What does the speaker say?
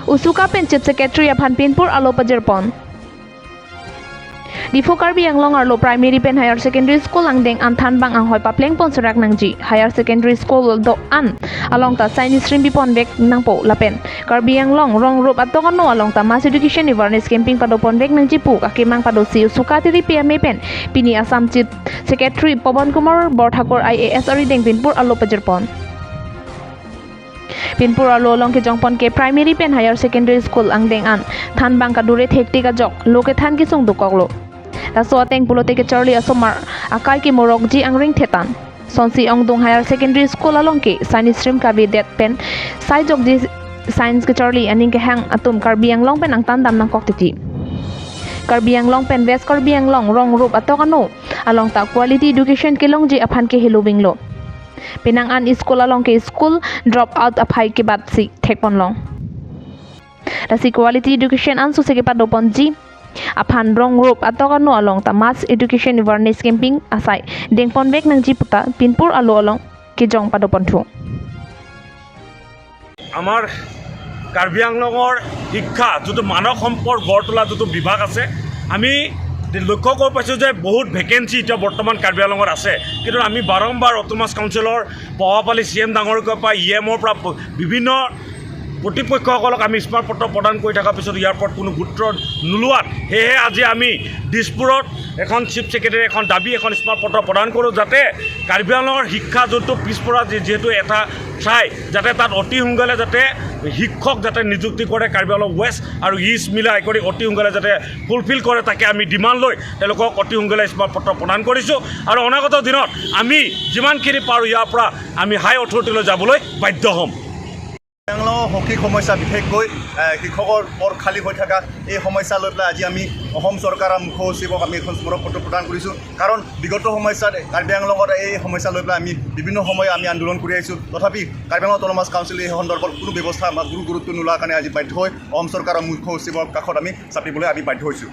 Usuka Pen Chief Secretary Aphan Pinpur Alo Pajerpon. Di Karbi Anglong Arlo Primary Pen Higher Secondary School Angdeng Anthan Bang Ang Hoi Papleng Pon Serak Nangji Higher Secondary School Do An along ta Chinese Stream Bipon Bek Nangpo Lapen Karbi Anglong Rong Rup Atokano along ta Mass Education Awareness Camping Padopon Bek Nangji Pu Akimang Padosi Usuka Tiri PMA Pen Pini Assam Chief Secretary Pawan Kumar Borthakor IAS Arideng Pinpur Alo Pajerpon Pinpur Alo along ke Jongpon ke Primary Pen Higher Secondary School Angdeng An Than Bang Kadure Thekti Ka Jok Loke Than Ki Sung Dukoklo Taso ateng pulote ke Charlie Asomar akai ki morok ji angring thetan Sonsi Ongdong Higher Secondary School along ke Science Stream kabi det pen sai jok ji science ke Charlie aning ke hang atum Karbi Anglong pen ang tandam nang koktiti Karbi Anglong pen West Karbi Anglong Rong Rup atokano along ta quality education ke long ji aphan ke hilowinglo Pinangan school along ke school drop out aphai ke bat si thekpon long Rasi quality education ansu se ke padopon ji Aphan Rong Rup atokano along ta Mass Education Awareness Camping asai dengpon bek nang jiputa Pinpur Alo along ke jong padoponthu আমাৰ কাৰ্বি আংলঙৰ শিক্ষা যটো মানৱ সম্পদ গঢ়তলা যটো বিভাগ আছে আমি লক্ষ্য কৰি পাইছোঁ যে বহুত ভেকেন্সি এতিয়া বৰ্তমান কাৰ্বি আংলঙত আছে কিন্তু আমি বাৰম্বাৰ অট'নমাছ কাউন্সিলৰ পৱাপালি CM ডাঙৰকৈ পৰা EMৰ পৰা বিভিন্ন প্ৰতিপক্ষসকলক আমি স্মাৰক পত্ৰ প্ৰদান কৰি থকাৰ পিছত ইয়াৰ ওপৰত কোনো গুৰুত্ব নোলোৱাত সেয়েহে আজি আমি দিছপুৰত এখন চিফ ছেক্ৰেটাৰী এখন দাবী এখন স্মাৰক পত্ৰ প্ৰদান কৰোঁ যাতে কাৰ্বি আংলঙৰ শিক্ষা যোনটো পিছপৰা যিহেতু এটা ঠাই যাতে তাত অতি সোনকালে যাতে শিক্ষক যাতে নিযুক্তি কৰে কাৰ্বি আংলং ৱেষ্ট আৰু ইষ্ট মিলাই কৰি অতি সোনকালে যাতে ফুলফিল কৰে তাকে আমি ডিমাণ্ড লৈ তেওঁলোকক অতি সোনকালে স্মাৰক পত্ৰ প্ৰদান কৰিছোঁ আৰু অনাগত দিনত আমি যিমানখিনি পাৰোঁ ইয়াৰ পৰা আমি হাই অথৰিটিলৈ যাবলৈ বাধ্য হ'ম আংলঙৰ শৈক্ষিক সমস্যা বিশেষকৈ শিক্ষকৰ পদ খালী হৈ থকা এই সমস্যা লৈ পেলাই আজি আমি অসম চৰকাৰৰ মুখ্য সচিবক আমি এখন স্মাৰক পত্ৰ প্ৰদান কৰিছোঁ কাৰণ বিগত সমস্যাত কাৰ্বি আংলঙত এই সমস্যা লৈ পেলাই আমি বিভিন্ন সময় আমি আন্দোলন কৰি আহিছোঁ তথাপি কাৰ্বি আংলং অট'নমাছ কাউন্সিলে এই সন্দৰ্ভত কোনো ব্যৱস্থা বা গুৰুত্ব নোলোৱাৰ কাৰণে আজি বাধ্য হৈ অসম চৰকাৰৰ মুখ্য সচিবৰ কাষত আমি চাপিবলৈ আমি বাধ্য হৈছোঁ